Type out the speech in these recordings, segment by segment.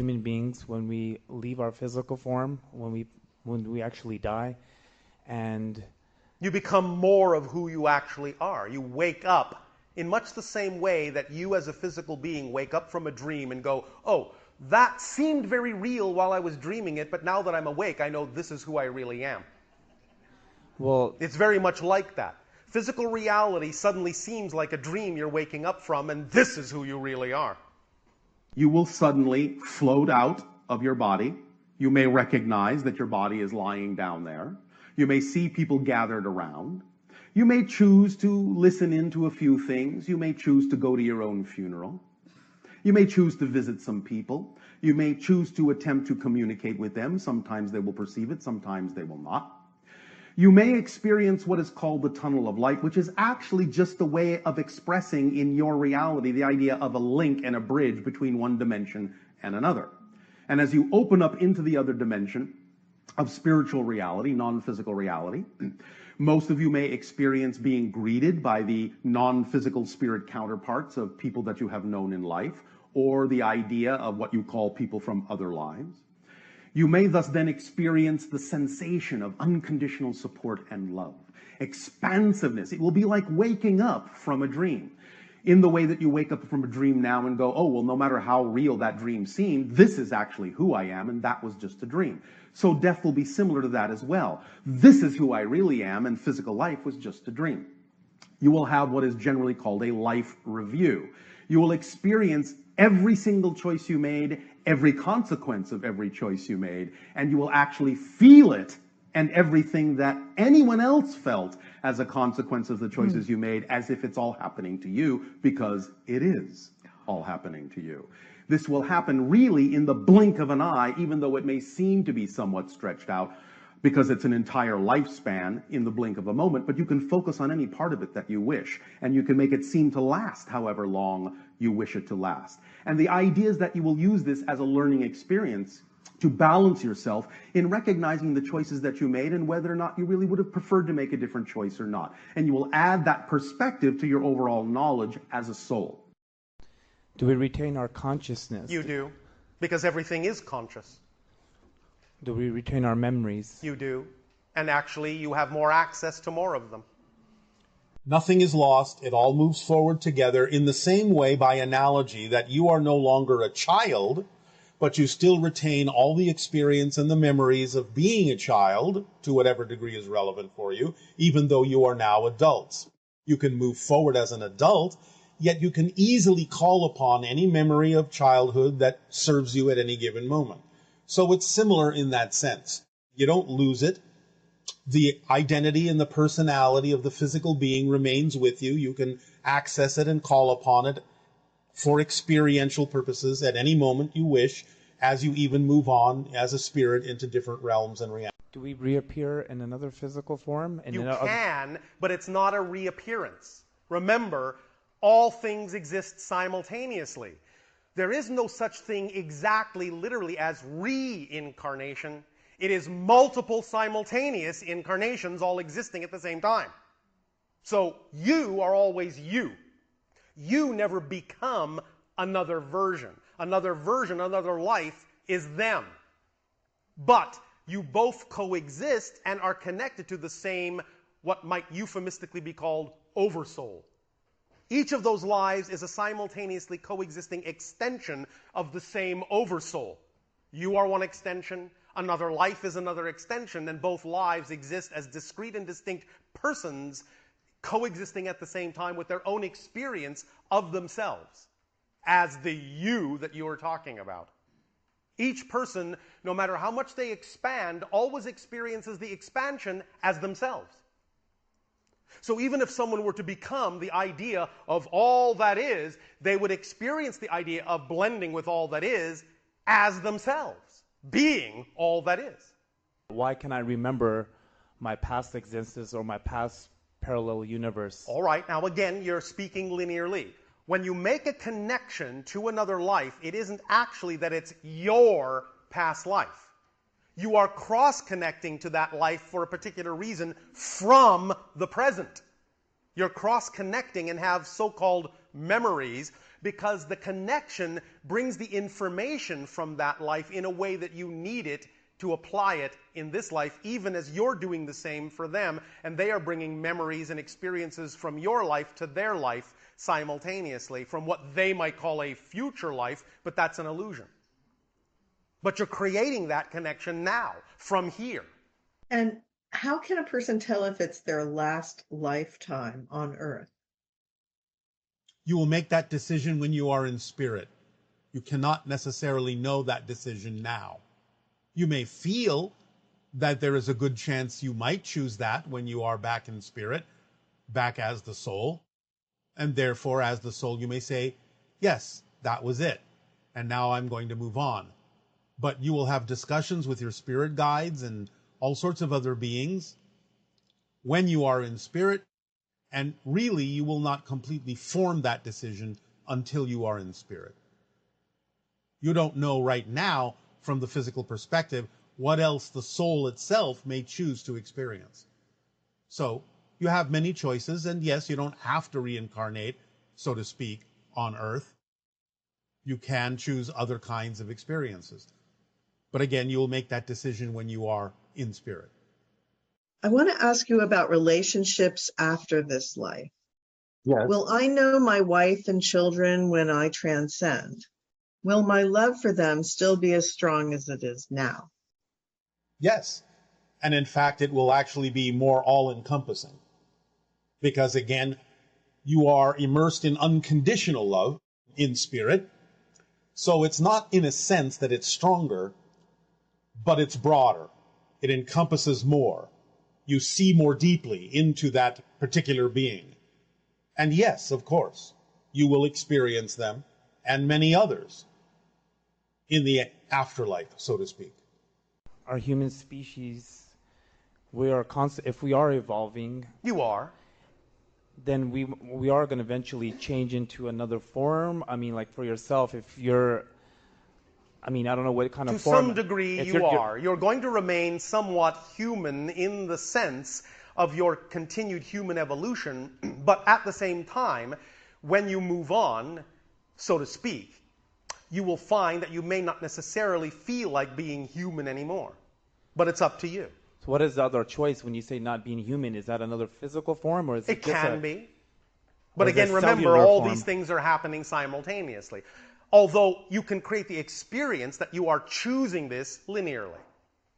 Human beings, when we leave our physical form, when we actually die, and you become more of who you actually are. You wake up in much the same way that you as a physical being wake up from a dream and go, oh, that seemed very real while I was dreaming it, but now that I'm awake, I know this is who I really am. well, It's very much like that. Physical reality suddenly seems like a dream you're waking up from, and this is who you really are. You will suddenly float out of your body. You may recognize that your body is lying down there. You may see people gathered around. You may choose to listen into a few things. You may choose to go to your own funeral. You may choose to visit some people. You may choose to attempt to communicate with them. Sometimes they will perceive it, sometimes they will not. You may experience what is called the tunnel of light, which is actually just a way of expressing in your reality the idea of a link and a bridge between one dimension and another. And as you open up into the other dimension of spiritual reality, non-physical reality, most of you may experience being greeted by the non-physical spirit counterparts of people that you have known in life, or the idea of what you call people from other lives. You may thus then experience the sensation of unconditional support and love, expansiveness. It will be like waking up from a dream, in the way that you wake up from a dream now and go, oh, well, no matter how real that dream seemed, this is actually who I am, and that was just a dream. So death will be similar to that as well. This is who I really am, and physical life was just a dream. You will have what is generally called a life review. You will experience every single choice you made, every consequence of every choice you made, and you will actually feel it and everything that anyone else felt as a consequence of the choices you made, as if it's all happening to you, because it is all happening to you. This will happen really in the blink of an eye, even though it may seem to be somewhat stretched out, because it's an entire lifespan in the blink of a moment, but you can focus on any part of it that you wish, and you can make it seem to last however long you wish it to last. And the idea is that you will use this as a learning experience to balance yourself in recognizing the choices that you made and whether or not you really would have preferred to make a different choice or not. And you will add that perspective to your overall knowledge as a soul. do we retain our consciousness? You do, because everything is conscious. Do we retain our memories? You do. And actually, you have more access to more of them. Nothing is lost. It all moves forward together in the same way, by analogy, that you are no longer a child, but you still retain all the experience and the memories of being a child, to whatever degree is relevant for you, even though you are now adults. You can move forward as an adult, yet you can easily call upon any memory of childhood that serves you at any given moment. So it's similar in that sense. You don't lose it. The identity and the personality of the physical being remains with you. You can access it and call upon it for experiential purposes at any moment you wish, as you even move on as a spirit into different realms and realities. Do we reappear in another physical form? You can, but it's not a reappearance. Remember, all things exist simultaneously. There is no such thing exactly, literally, as reincarnation. It is multiple simultaneous incarnations all existing at the same time. So you are always you. You never become another version. Another version, another life is them. But you both coexist and are connected to the same, what might euphemistically be called, oversoul. Each of those lives is a simultaneously coexisting extension of the same oversoul. You are one extension, another life is another extension, and both lives exist as discrete and distinct persons coexisting at the same time with their own experience of themselves as the you that you are talking about. Each person, no matter how much they expand, always experiences the expansion as themselves. So even if someone were to become the idea of all that is, they would experience the idea of blending with all that is as themselves, being all that is. Why can I remember my past existence or my past parallel universe? All right, now again, you're speaking linearly. When you make a connection to another life, it isn't actually that it's your past life. You are cross-connecting to that life for a particular reason from the present. You're cross-connecting and have so-called memories because the connection brings the information from that life in a way that you need it to apply it in this life, even as you're doing the same for them, and they are bringing memories and experiences from your life to their life simultaneously, from what they might call a future life, but that's an illusion. But you're creating that connection now, from here. And how can a person tell if it's their last lifetime on Earth? You will make that decision when you are in spirit. You cannot necessarily know that decision now. You may feel that there is a good chance you might choose that when you are back in spirit, back as the soul. And therefore, as the soul, you may say, yes, that was it. And now I'm going to move on. But you will have discussions with your spirit guides and all sorts of other beings when you are in spirit. And really, you will not completely form that decision until you are in spirit. You don't know right now, from the physical perspective, what else the soul itself may choose to experience. So you have many choices, and yes, you don't have to reincarnate, so to speak, on Earth. You can choose other kinds of experiences. But again, you will make that decision when you are in spirit. I want to ask you about relationships after this life. Yes. Will I know my wife and children when I transcend? Will my love for them still be as strong as it is now? Yes. And in fact, it will actually be more all-encompassing. Because again, you are immersed in unconditional love in spirit. So it's not in a sense that it's stronger, but it's broader. It encompasses more. You see more deeply into that particular being. And yes, of course, you will experience them and many others in the afterlife, so to speak. Our human species, we are if we are evolving, You are. then we are going to eventually change into another form. I mean, like for yourself, if you're, I mean, I don't know what kind To of form. some degree, if you are. You're going to remain somewhat human in the sense of your continued human evolution, but at the same time, when you move on, so to speak, you will find that you may not necessarily feel like being human anymore. But it's up to you. So what is the other choice when you say not being human? Is that another physical form, or is it It just can be. But is it again, remember, cellular all form? these things are happening simultaneously. Although you can create the experience that you are choosing this linearly.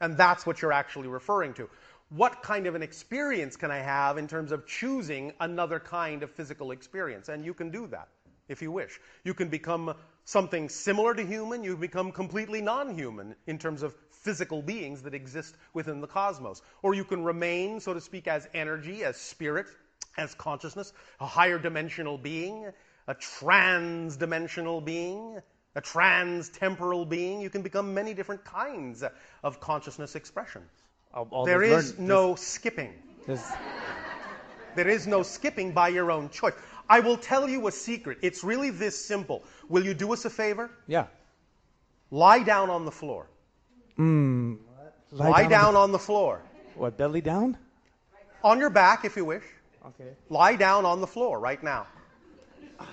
And that's what you're actually referring to. What kind of an experience can I have in terms of choosing another kind of physical experience? And you can do that if you wish. You can become something similar to human. You become completely non-human in terms of physical beings that exist within the cosmos. Or you can remain, so to speak, as energy, as spirit, as consciousness, a higher dimensional being, a trans-dimensional being, a trans-temporal being. You can become many different kinds of consciousness expression. There is no skipping. There is no skipping by your own choice. I will tell you a secret. It's really this simple. Will you do us a favor? Yeah. Lie down on the floor. Lie down on the floor. What, belly down? On your back, if you wish. Okay. Lie down on the floor right now. I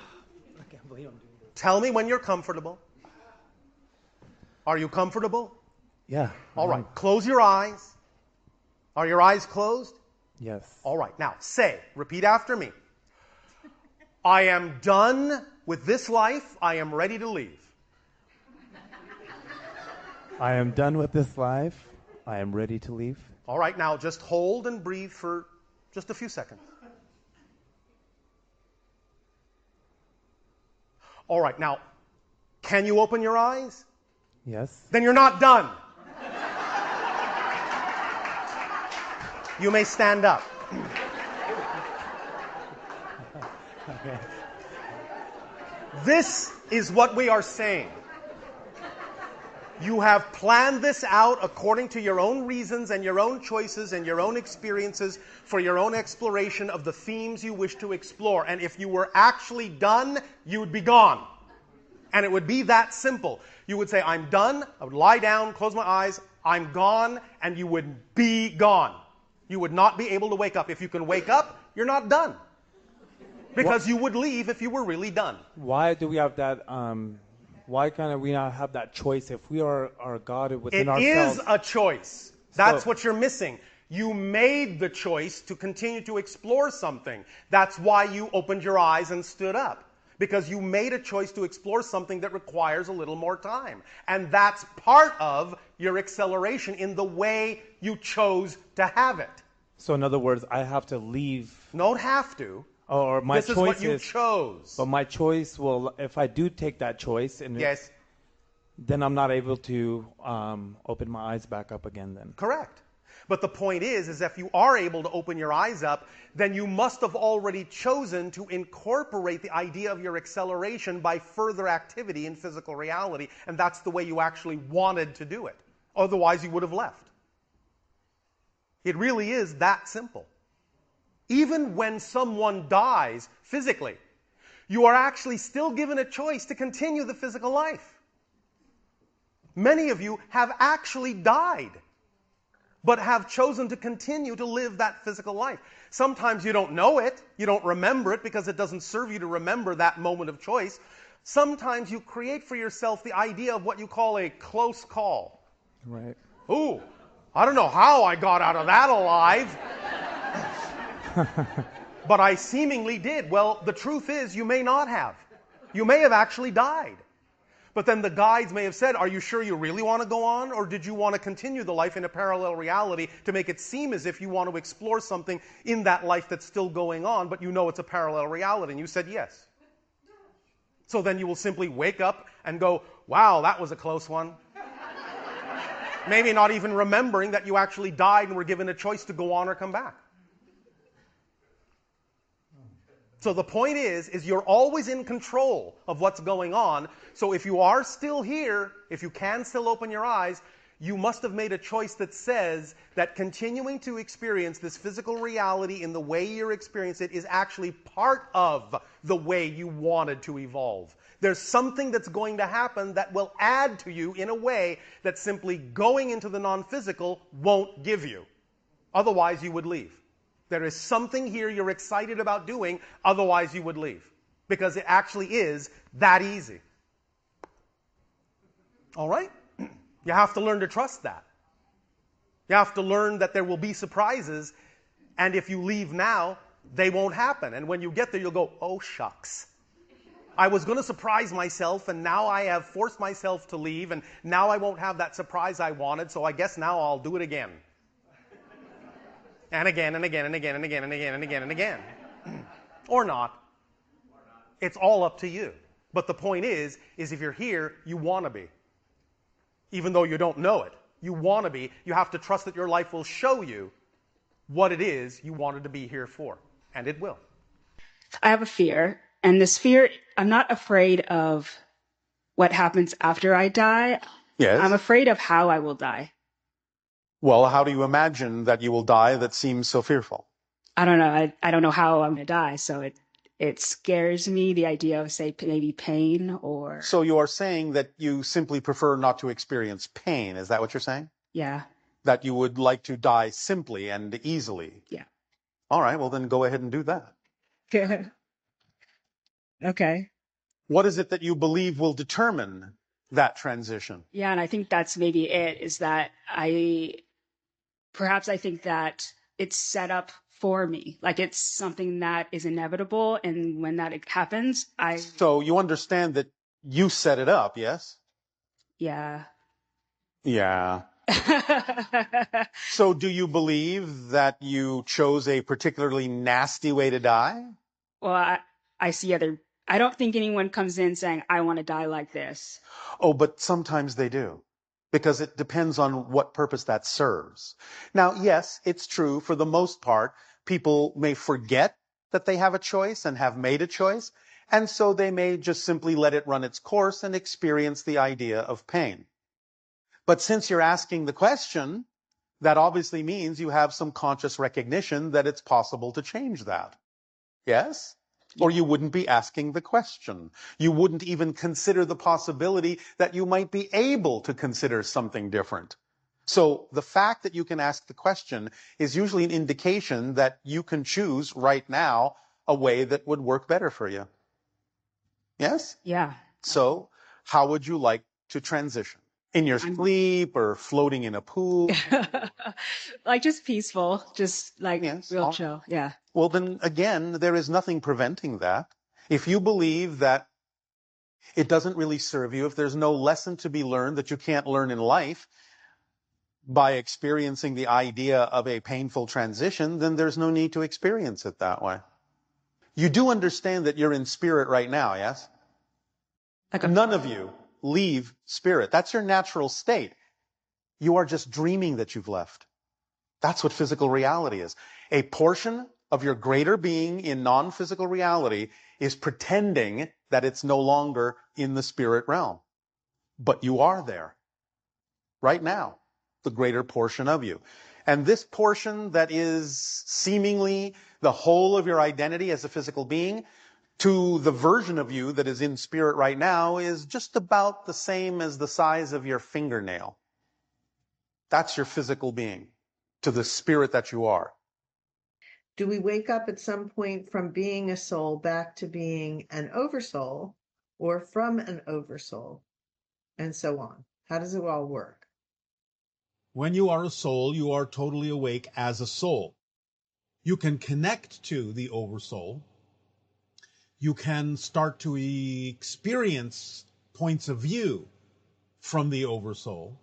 can't believe I'm doing this. Tell me when you're comfortable. Are you comfortable? Yeah. All right. Close your eyes. Are your eyes closed? Yes. All right. Now, repeat after me. I am done with this life. I am ready to leave. I am done with this life. I am ready to leave. All right. Now, just hold and breathe for just a few seconds. All right. Now, can you open your eyes? Yes. Then you're not done. You may stand up. Okay. This is what we are saying. You have planned this out according to your own reasons and your own choices and your own experiences for your own exploration of the themes you wish to explore. And if you were actually done, you would be gone. And it would be that simple. You would say, I'm done. I would lie down, close my eyes. I'm gone. And you would be gone. You would not be able to wake up. If you can wake up, you're not done. Because you would leave if you were really done. Why do we have that? Why can't we not have that choice if we are God within ourselves? It is a choice. That's what you're missing. You made the choice to continue to explore something. That's why you opened your eyes and stood up. Because you made a choice to explore something that requires a little more time. And that's part of your acceleration in the way you chose to have it. So in other words, I have to leave. Don't have to. Or my This choice is what you chose. But my choice will, if I do take that choice, and Yes. then I'm not able to open my eyes back up again then. Correct. But the point is if you are able to open your eyes up, then you must have already chosen to incorporate the idea of your acceleration by further activity in physical reality, and that's the way you actually wanted to do it. Otherwise, you would have left. It really is that simple. Even when someone dies physically, you are actually still given a choice to continue the physical life. Many of you have actually died, but have chosen to continue to live that physical life. Sometimes you don't know it, you don't remember it because it doesn't serve you to remember that moment of choice. Sometimes you create for yourself the idea of what you call a close call. Right. Ooh, I don't know how I got out of that alive. But I seemingly did. Well, the truth is you may not have. You may have actually died. But then the guides may have said, are you sure you really want to go on? Or did you want to continue the life in a parallel reality to make it seem as if you want to explore something in that life that's still going on, but you know it's a parallel reality? And you said yes. So then you will simply wake up and go, wow, that was a close one. Maybe not even remembering that you actually died and were given a choice to go on or come back. So the point is you're always in control of what's going on. So if you are still here, if you can still open your eyes, you must have made a choice that says that continuing to experience this physical reality in the way you're experiencing it is actually part of the way you wanted to evolve. There's something that's going to happen that will add to you in a way that simply going into the non-physical won't give you. Otherwise, you would leave. There is something here you're excited about doing, otherwise you would leave. Because it actually is that easy. All right? You have to learn to trust that. You have to learn that there will be surprises, and if you leave now, they won't happen. And when you get there, you'll go, oh, shucks. I was going to surprise myself, and now I have forced myself to leave, and now I won't have that surprise I wanted, so I guess now I'll do it again. And again, and again, and again, and again, and again, and again, and again. Or not. It's all up to you. But the point is if you're here, you want to be. Even though you don't know it. You want to be. You have to trust that your life will show you what it is you wanted to be here for. And it will. I have a fear. And this fear, I'm not afraid of what happens after I die. Yes. I'm afraid of how I will die. Well, how do you imagine that you will die that seems so fearful? I don't know. I don't know how I'm going to die. So it scares me, the idea of, say, maybe pain or... So you are saying that you simply prefer not to experience pain. Is that what you're saying? Yeah. That you would like to die simply and easily? Yeah. All right, well then go ahead and do that. Okay. What is it that you believe will determine that transition? Yeah, and I think that's maybe it, is that I think that it's set up for me. Like it's something that is inevitable, and when that happens, So you understand that you set it up, yes? Yeah. Yeah. So do you believe that you chose a particularly nasty way to die? Well, I see I don't think anyone comes in saying, I want to die like this. Oh, but sometimes they do. Because it depends on what purpose that serves. Now, yes, it's true. For the most part, people may forget that they have a choice and have made a choice. And so they may just simply let it run its course and experience the idea of pain. But since you're asking the question, that obviously means you have some conscious recognition that it's possible to change that. Yes? Or you wouldn't be asking the question. You wouldn't even consider the possibility that you might be able to consider something different. So the fact that you can ask the question is usually an indication that you can choose right now a way that would work better for you. Yes? Yeah. So, how would you like to transition? In your sleep or floating in a pool? Like just peaceful, just like Yes. real All right. chill. Yeah. Well, then again, there is nothing preventing that. If you believe that it doesn't really serve you, if there's no lesson to be learned that you can't learn in life by experiencing the idea of a painful transition, then there's no need to experience it that way. You do understand that you're in spirit right now, yes? Like a None of you leave spirit. That's your natural state. You are just dreaming that you've left. That's what physical reality is. A portion of your greater being in non-physical reality is pretending that it's no longer in the spirit realm. But you are there right now, the greater portion of you. And this portion that is seemingly the whole of your identity as a physical being, to the version of you that is in spirit right now, is just about the same as the size of your fingernail. That's your physical being, to the spirit that you are. Do we wake up at some point from being a soul back to being an oversoul, or from an oversoul, and so on? How does it all work? When you are a soul, you are totally awake as a soul. You can connect to the oversoul. You can start to experience points of view from the oversoul.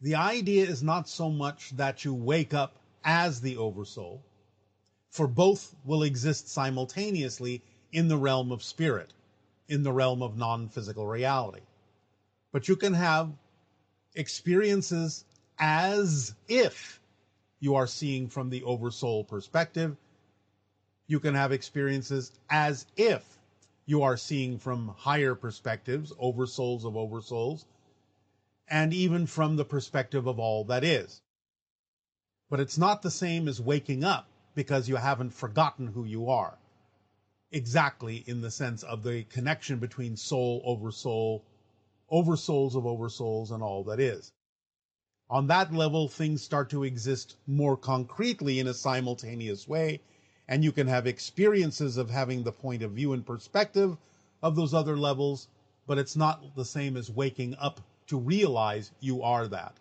The idea is not so much that you wake up as the oversoul, for both will exist simultaneously in the realm of spirit, in the realm of non-physical reality. But you can have experiences as if you are seeing from the oversoul perspective. You can have experiences as if you are seeing from higher perspectives, oversouls of oversouls, and even from the perspective of all that is. But it's not the same as waking up because you haven't forgotten who you are. Exactly in the sense of the connection between soul, oversouls of oversouls, and all that is. On that level, things start to exist more concretely in a simultaneous way, and you can have experiences of having the point of view and perspective of those other levels, but it's not the same as waking up to realize you are that.